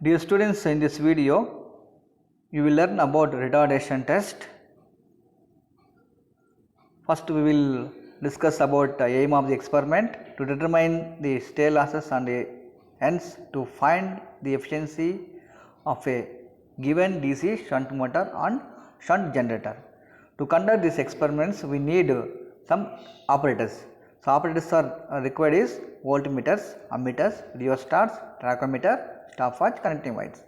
Dear students, in this video you will learn about retardation test. First we will discuss about the aim of the experiment to determine the stay losses and hence to find the efficiency of a given DC shunt motor and shunt generator. To conduct these experiments we need some operators. So operators are required is voltmeters, ammeters, rheostats, tachometer, stopwatch, connecting wires.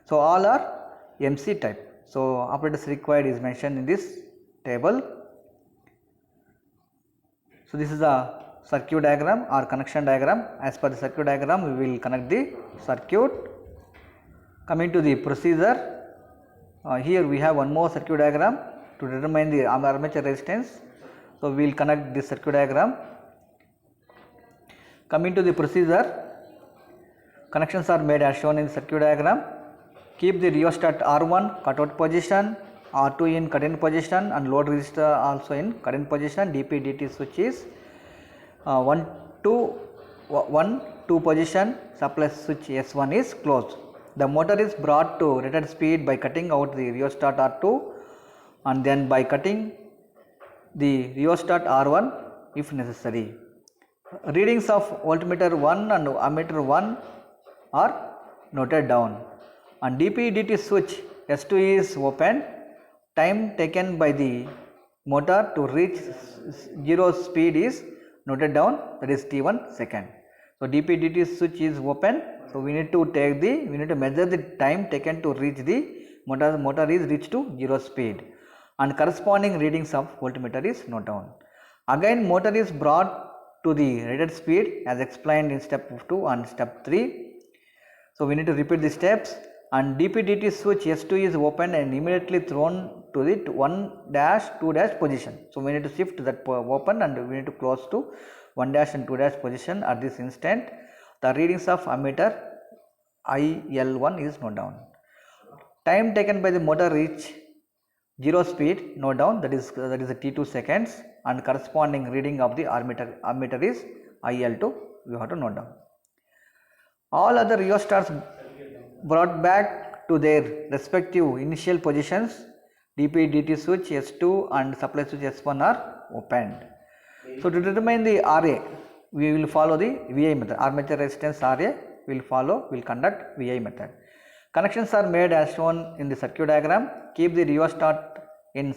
So all are MC type. So operators required is mentioned in this table. So this is a circuit diagram or connection diagram. As per the circuit diagram we will connect the circuit. Coming to the procedure, here we have one more circuit diagram to determine the armature resistance. So we will connect this circuit diagram. Coming to the procedure, connections are made as shown in the circuit diagram. Keep the rheostat R1 cutout position, R2 in current position and load resistor also in current position. DP DT switch is 1 2 position, supply switch S1 is closed. The motor is brought to rated speed by cutting out the rheostat R2 and then by cutting the rheostat R1 if necessary. Readings of voltmeter 1 and ammeter 1 are noted down, and DP DT switch S2 is open. Time taken by the motor to reach zero speed is noted down, that is T1 second. So DP DT switch is open, so we need to measure the time taken to reach the motor is reached to zero speed, and corresponding readings of voltmeter is noted down. Again motor is brought to the rated speed as explained in step 2 and step 3. So we need to repeat the steps, and DP DT switch S2 is opened and immediately thrown to the 1 dash 2 dash position. So we need to shift that open and we need to close to 1 dash and 2 dash position at this instant. The readings of ammeter IL1 is noted down. Time taken by the motor reach zero speed note down, that is the T2 seconds, and corresponding reading of the ammeter is IL2 we have to note down. All other rheostats brought back to their respective initial positions. DP DT switch S2 and supply switch S1 are opened. So to determine the RA we will follow the VI method. Armature resistance RA will conduct VI method. Connections are made as shown in the circuit diagram. Keep the rheostat in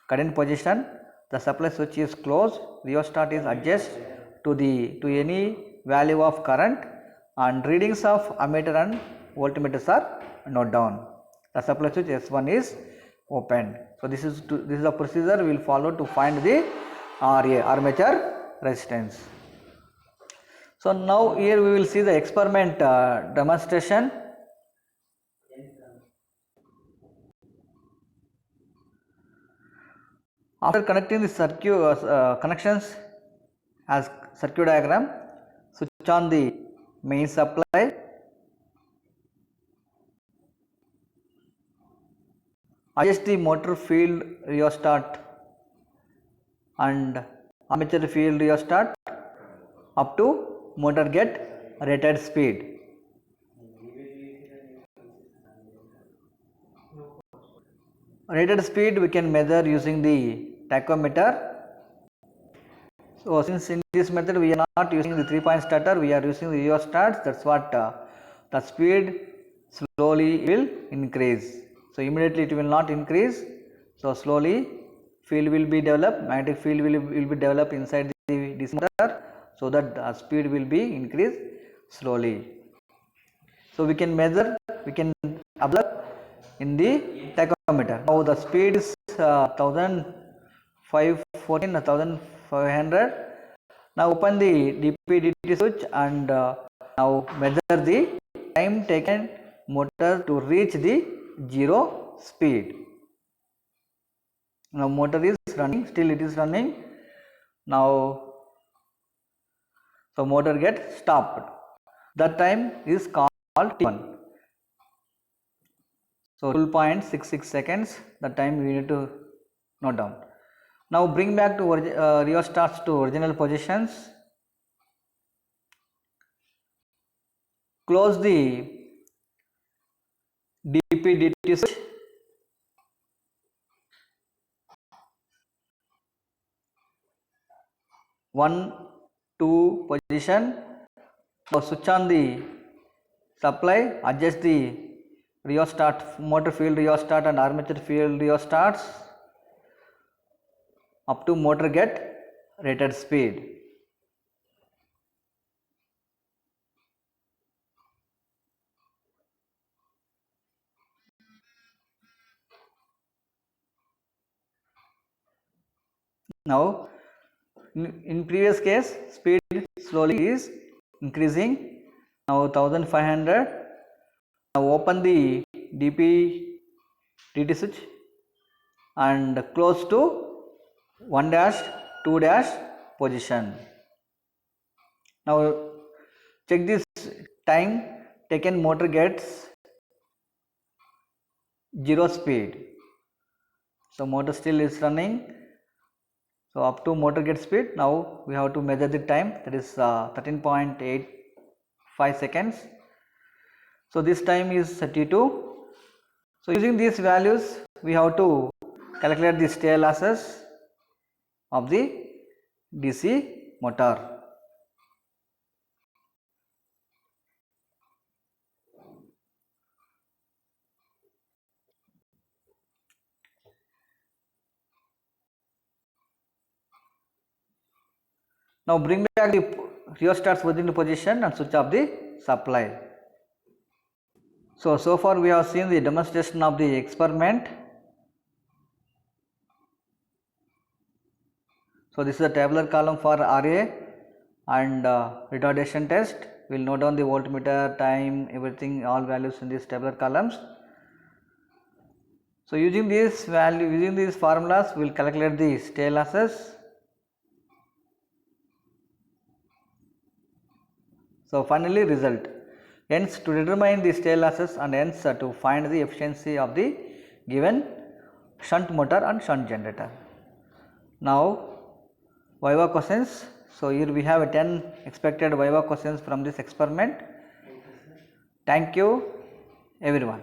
current position. The supply switch is closed. Rheostat is adjusted to any value of current, and readings of ammeter and voltmeters are noted down. The supply switch S1 is opened. So this is the procedure we will follow to find the RA, armature resistance. So now here we will see the experiment demonstration. After connecting the circuit connections as circuit diagram, switch on the main supply, adjust the motor field rheostat and armature field rheostat up to motor get rated speed. Rated speed we can measure using the tachometer. So since in this method we are not using the 3-point starter, we are using the rheostats, that's what the speed slowly will increase. So immediately it will not increase, so slowly field will be developed, magnetic field will be developed inside the DC motor, so that the speed will be increased slowly. So we can measure, we can observe in the tachometer. Now the speed is 1500. Now open the DP DT switch and now measure the time taken motor to reach the zero speed. Now motor is running, still it is running. Now so motor gets stopped. That time is called T1. So 2.66 seconds, the time we need to note down. Now bring back to rheostats to original positions. close the DP-DT switch. One, two position. Now switch on the supply, adjust the rheostat, motor field rheostat and armature field rheostats up to motor get rated speed. Now in previous case speed slowly is increasing. Now 1500. Now open the DP-DT switch and close to 1 dash 2 dash position. Now check this time taken, motor gets 0 speed. So motor still is running. So up to motor get speed. Now we have to measure the time, that is 13.85 seconds. So this time is T2. So using these values we have to calculate the stay losses of the DC motor. Now bring back the rheostats within the position and switch off the supply. So far we have seen the demonstration of the experiment. So this is a tabular column for RA and retardation test. We will note down the voltmeter, time, everything, all values in these tabular columns. So using these formulas, we will calculate the stay losses. So finally result. Hence to determine the stay losses and hence to find the efficiency of the given shunt motor and shunt generator. Now Viva questions. So here we have 10 expected Viva questions from this experiment. Thank you everyone.